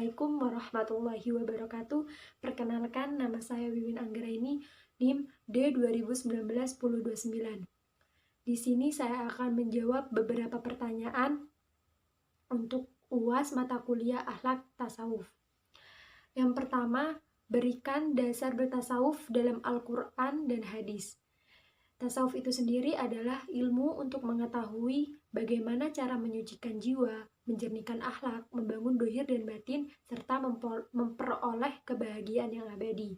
Assalamualaikum warahmatullahi wabarakatuh. Perkenalkan, nama saya Wiwin Anggraini, NIM D2019-1029. Di sini saya akan menjawab beberapa pertanyaan untuk UAS mata kuliah Akhlak Tasawuf. Yang pertama, berikan dasar bertasawuf dalam Al-Quran dan hadis. Tasawuf itu sendiri adalah ilmu untuk mengetahui bagaimana cara menyucikan jiwa, menjernihkan akhlak, membangun dohir dan batin, serta memperoleh kebahagiaan yang abadi.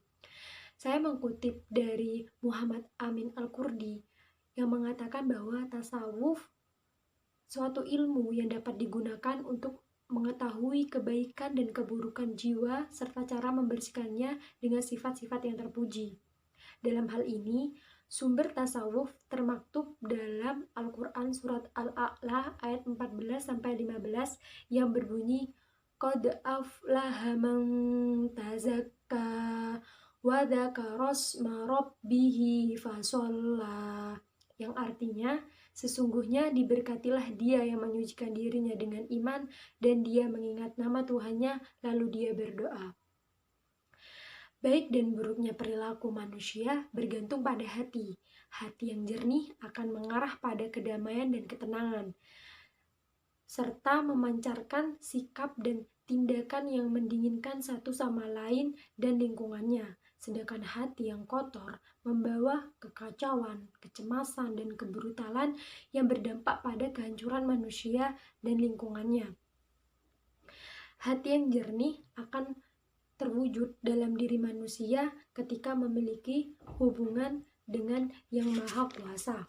Saya mengutip dari Muhammad Amin Al-Qurdi yang mengatakan bahwa tasawuf suatu ilmu yang dapat digunakan untuk mengetahui kebaikan dan keburukan jiwa serta cara membersihkannya dengan sifat-sifat yang terpuji. Dalam hal ini, sumber tasawuf termaktub dalam Al-Quran surat Al-A'la ayat 14-15 yang berbunyi Qad aflaha man tazakka wa dzakarasma rabbihi fasholla, yang artinya sesungguhnya diberkatilah dia yang menyucikan dirinya dengan iman dan dia mengingat nama Tuhannya lalu dia berdoa. Baik dan buruknya perilaku manusia bergantung pada hati. Hati yang jernih akan mengarah pada kedamaian dan ketenangan, serta memancarkan sikap dan tindakan yang mendinginkan satu sama lain dan lingkungannya. Sedangkan hati yang kotor membawa kekacauan, kecemasan, dan kebrutalan yang berdampak pada kehancuran manusia dan lingkungannya. Hati yang jernih akan terwujud dalam diri manusia ketika memiliki hubungan dengan Yang Maha Kuasa.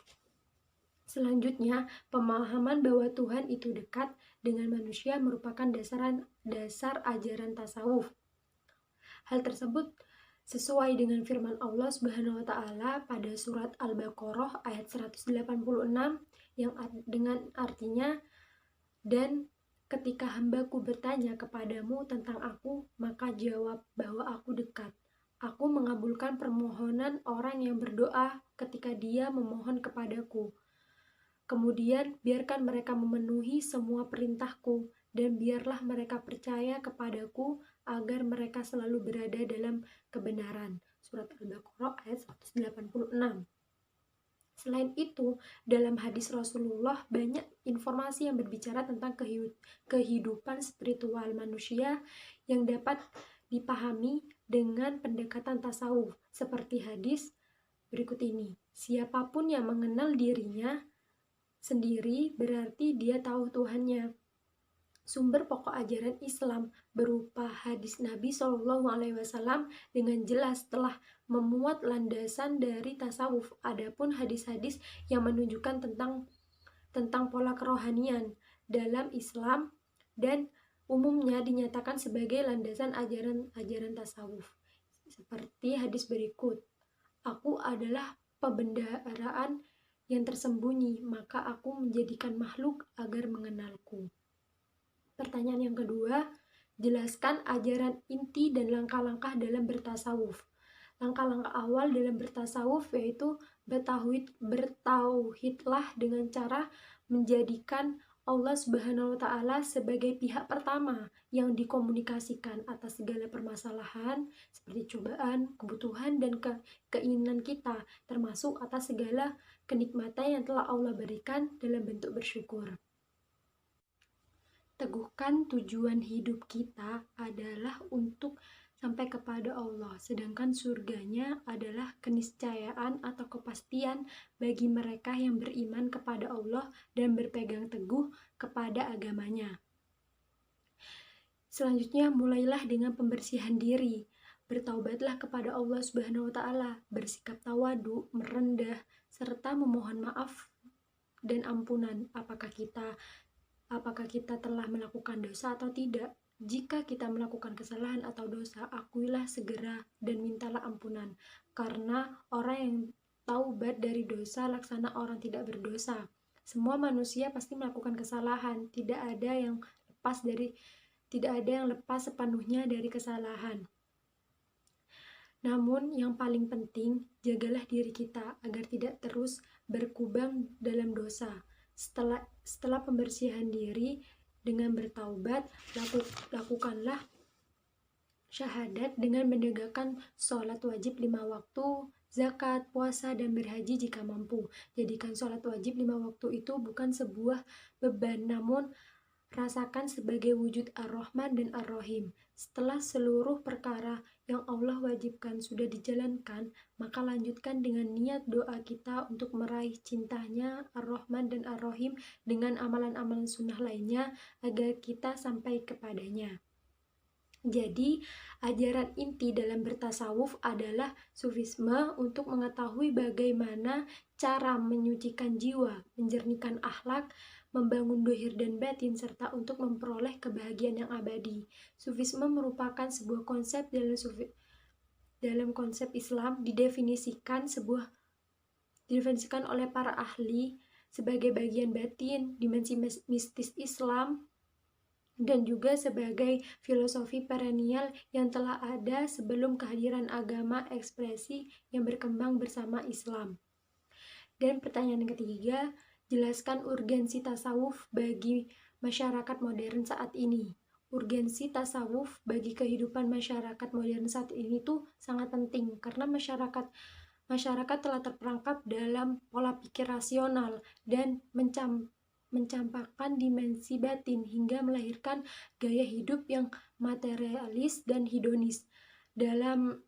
Selanjutnya, pemahaman bahwa Tuhan itu dekat dengan manusia merupakan dasar ajaran tasawuf. Hal tersebut sesuai dengan firman Allah Subhanahu wa taala pada surat Al-Baqarah ayat 186 yang dengan artinya, dan ketika hambaku bertanya kepadamu tentang aku, maka jawab bahwa aku dekat. Aku mengabulkan permohonan orang yang berdoa ketika dia memohon kepadaku. Kemudian biarkan mereka memenuhi semua perintahku, dan biarlah mereka percaya kepadaku agar mereka selalu berada dalam kebenaran. Surat Al-Baqarah ayat 186. Selain itu, dalam hadis Rasulullah banyak informasi yang berbicara tentang kehidupan spiritual manusia yang dapat dipahami dengan pendekatan tasawuf, seperti hadis berikut ini. Siapapun yang mengenal dirinya sendiri berarti dia tahu Tuhannya. Sumber pokok ajaran Islam berupa hadis Nabi SAW dengan jelas telah memuat landasan dari tasawuf. Adapun hadis-hadis yang menunjukkan tentang pola kerohanian dalam Islam dan umumnya dinyatakan sebagai landasan ajaran tasawuf. Seperti hadis berikut, aku adalah pembendaharaan yang tersembunyi, maka aku menjadikan makhluk agar mengenalku. Pertanyaan yang kedua, jelaskan ajaran inti dan langkah-langkah dalam bertasawuf. Langkah-langkah awal dalam bertasawuf yaitu bertauhidlah dengan cara menjadikan Allah Subhanahu wa taala sebagai pihak pertama yang dikomunikasikan atas segala permasalahan seperti cobaan, kebutuhan, dan keinginan kita, termasuk atas segala kenikmatan yang telah Allah berikan dalam bentuk bersyukur. Teguhkan tujuan hidup kita adalah untuk sampai kepada Allah, sedangkan surganya adalah keniscayaan atau kepastian bagi mereka yang beriman kepada Allah dan berpegang teguh kepada agamanya. Selanjutnya, mulailah dengan pembersihan diri. Bertaubatlah kepada Allah Subhanahu wa taala, bersikap tawadu, merendah, serta memohon maaf dan ampunan apakah kita telah melakukan dosa atau tidak. Jika kita melakukan kesalahan atau dosa, akuilah segera dan mintalah ampunan, karena orang yang taubat dari dosa laksana orang tidak berdosa. Semua manusia pasti melakukan kesalahan, tidak ada yang lepas sepenuhnya dari kesalahan. Namun yang paling penting, jagalah diri kita agar tidak terus berkubang dalam dosa. Setelah pembersihan diri dengan bertaubat, lakukanlah syahadat dengan menegakkan sholat wajib 5 waktu, zakat, puasa, dan berhaji jika mampu. Jadikan sholat wajib 5 waktu itu bukan sebuah beban, namun rasakan sebagai wujud Ar-Rahman dan Ar-Rahim. Setelah seluruh perkara yang Allah wajibkan sudah dijalankan, maka lanjutkan dengan niat doa kita untuk meraih cintanya Ar-Rahman dan Ar-Rahim dengan amalan-amalan sunnah lainnya agar kita sampai kepadanya. Jadi, ajaran inti dalam bertasawuf adalah sufisme untuk mengetahui bagaimana cara menyucikan jiwa, menjernihkan akhlak, membangun dohir dan batin, serta untuk memperoleh kebahagiaan yang abadi. Sufisme merupakan sebuah konsep dalam konsep Islam didefinisikan oleh para ahli sebagai bagian batin, dimensi mistis Islam, dan juga sebagai filosofi perennial yang telah ada sebelum kehadiran agama ekspresi yang berkembang bersama Islam. Dan pertanyaan ketiga, jelaskan urgensi tasawuf bagi masyarakat modern saat ini. Urgensi tasawuf bagi kehidupan masyarakat modern saat ini tuh sangat penting karena masyarakat telah terperangkap dalam pola pikir rasional dan mencampakkan dimensi batin hingga melahirkan gaya hidup yang materialis dan hedonis. Dalam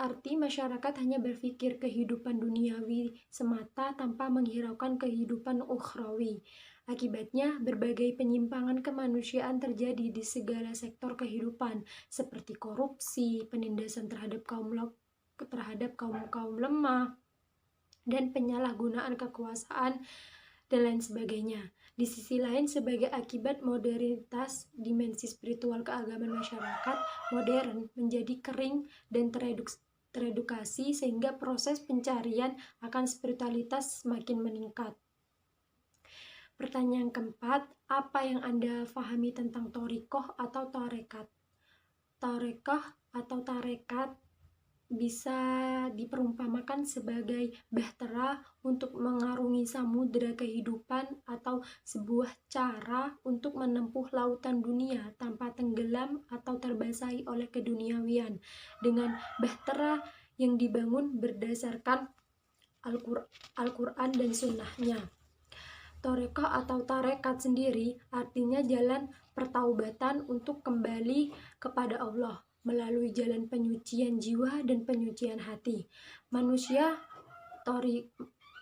arti masyarakat hanya berpikir kehidupan duniawi semata tanpa menghiraukan kehidupan ukhrawi. Akibatnya, berbagai penyimpangan kemanusiaan terjadi di segala sektor kehidupan, seperti korupsi, penindasan terhadap kaum lemah, dan penyalahgunaan kekuasaan, dan lain sebagainya. Di sisi lain, sebagai akibat modernitas, dimensi spiritual keagamaan masyarakat modern menjadi kering dan teredukasi sehingga proses pencarian akan spiritualitas semakin meningkat. Pertanyaan keempat, apa yang Anda pahami tentang thariqah atau tarekat? Thariqah atau tarekat bisa diperumpamakan sebagai bahtera untuk mengarungi samudera kehidupan atau sebuah cara untuk menempuh lautan dunia tanpa tenggelam atau terbasahi oleh keduniawian dengan bahtera yang dibangun berdasarkan Al-Quran dan sunnahnya. Thariqah atau tarekat sendiri artinya jalan pertaubatan untuk kembali kepada Allah melalui jalan penyucian jiwa dan penyucian hati.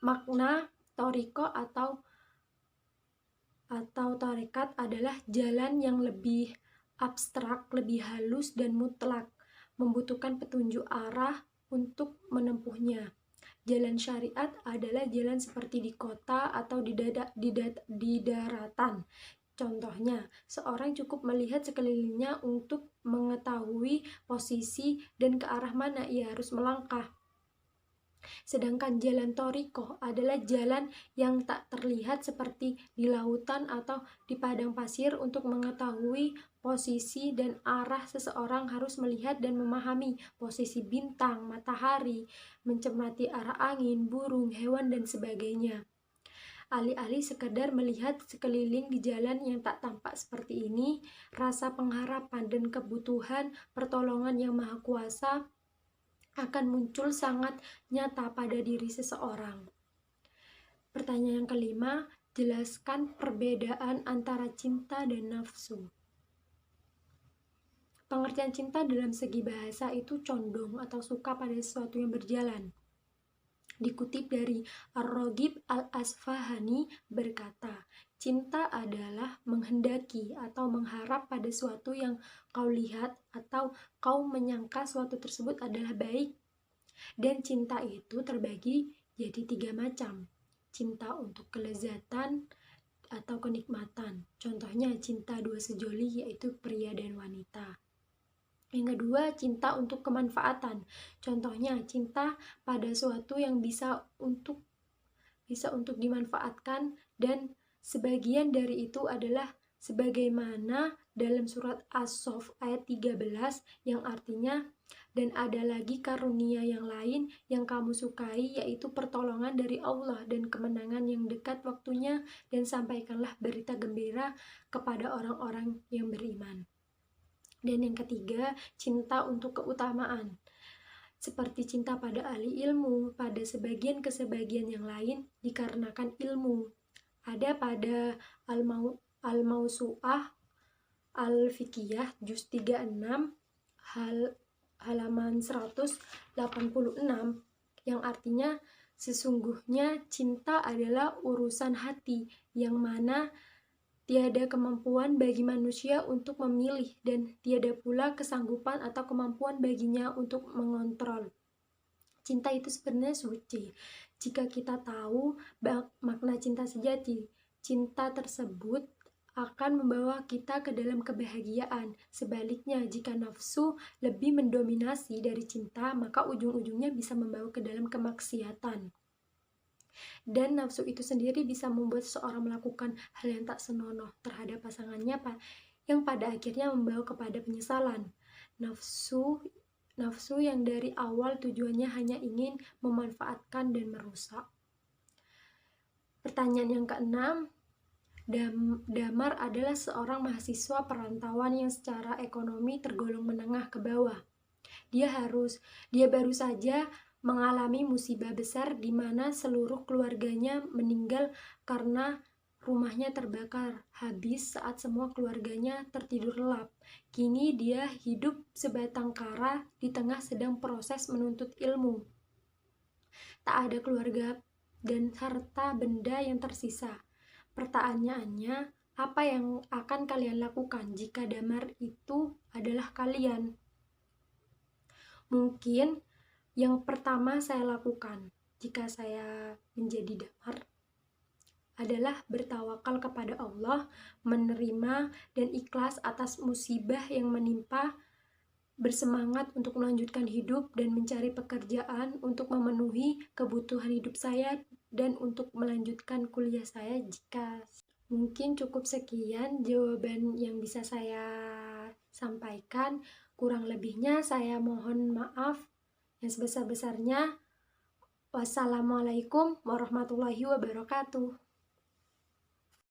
Makna thariqah atau tarekat adalah jalan yang lebih abstrak, lebih halus dan mutlak, membutuhkan petunjuk arah untuk menempuhnya. Jalan syariat adalah jalan seperti di kota atau di daratan. Contohnya, seorang cukup melihat sekelilingnya untuk mengetahui posisi dan ke arah mana ia harus melangkah. Sedangkan jalan thariqah adalah jalan yang tak terlihat seperti di lautan atau di padang pasir. Untuk mengetahui posisi dan arah, seseorang harus melihat dan memahami posisi bintang, matahari, mencermati arah angin, burung, hewan, dan sebagainya. Alih-alih sekadar melihat sekeliling di jalan yang tak tampak seperti ini, rasa pengharapan dan kebutuhan pertolongan yang maha kuasa akan muncul sangat nyata pada diri seseorang. Pertanyaan yang kelima, jelaskan perbedaan antara cinta dan nafsu. Pengertian cinta dalam segi bahasa itu condong atau suka pada sesuatu yang berjalan. Dikutip dari Ar-Raghib Al-Asfahani berkata, cinta adalah menghendaki atau mengharap pada sesuatu yang kau lihat atau kau menyangka suatu tersebut adalah baik. Dan cinta itu terbagi jadi 3 macam. Cinta untuk kelezatan atau kenikmatan. Contohnya cinta dua sejoli, yaitu pria dan wanita. Yang kedua, cinta untuk kemanfaatan. Contohnya, cinta pada sesuatu yang bisa untuk dimanfaatkan, dan sebagian dari itu adalah sebagaimana dalam surat As-Saff ayat 13 yang artinya, dan ada lagi karunia yang lain yang kamu sukai, yaitu pertolongan dari Allah dan kemenangan yang dekat waktunya, dan sampaikanlah berita gembira kepada orang-orang yang beriman. Dan yang ketiga, cinta untuk keutamaan. Seperti cinta pada ahli ilmu, pada sebagian yang lain dikarenakan ilmu. Ada pada Al-Mausu'ah Al-Fiqhiyah juz 36 halaman 186 yang artinya sesungguhnya cinta adalah urusan hati yang mana tiada kemampuan bagi manusia untuk memilih dan tiada pula kesanggupan atau kemampuan baginya untuk mengontrol. Cinta itu sebenarnya suci. Jika kita tahu makna cinta sejati, cinta tersebut akan membawa kita ke dalam kebahagiaan. Sebaliknya, jika nafsu lebih mendominasi dari cinta, maka ujung-ujungnya bisa membawa ke dalam kemaksiatan. Dan nafsu itu sendiri bisa membuat seseorang melakukan hal yang tak senonoh terhadap pasangannya, yang pada akhirnya membawa kepada penyesalan. Nafsu yang dari awal tujuannya hanya ingin memanfaatkan dan merusak. Pertanyaan yang keenam, Damar adalah seorang mahasiswa perantauan yang secara ekonomi tergolong menengah ke bawah. Dia baru saja mengalami musibah besar di mana seluruh keluarganya meninggal karena rumahnya terbakar habis saat semua keluarganya tertidur lelap. Kini dia hidup sebatang kara di tengah sedang proses menuntut ilmu. Tak ada keluarga dan harta benda yang tersisa. Pertanyaannya, apa yang akan kalian lakukan jika damar itu adalah kalian? Mungkin yang pertama saya lakukan jika saya menjadi damar adalah bertawakal kepada Allah, menerima dan ikhlas atas musibah yang menimpa, bersemangat untuk melanjutkan hidup dan mencari pekerjaan untuk memenuhi kebutuhan hidup saya dan untuk melanjutkan kuliah saya. Jika mungkin cukup sekian jawaban yang bisa saya sampaikan, kurang lebihnya saya mohon maaf yang sebesar-besarnya. Wassalamualaikum warahmatullahi wabarakatuh.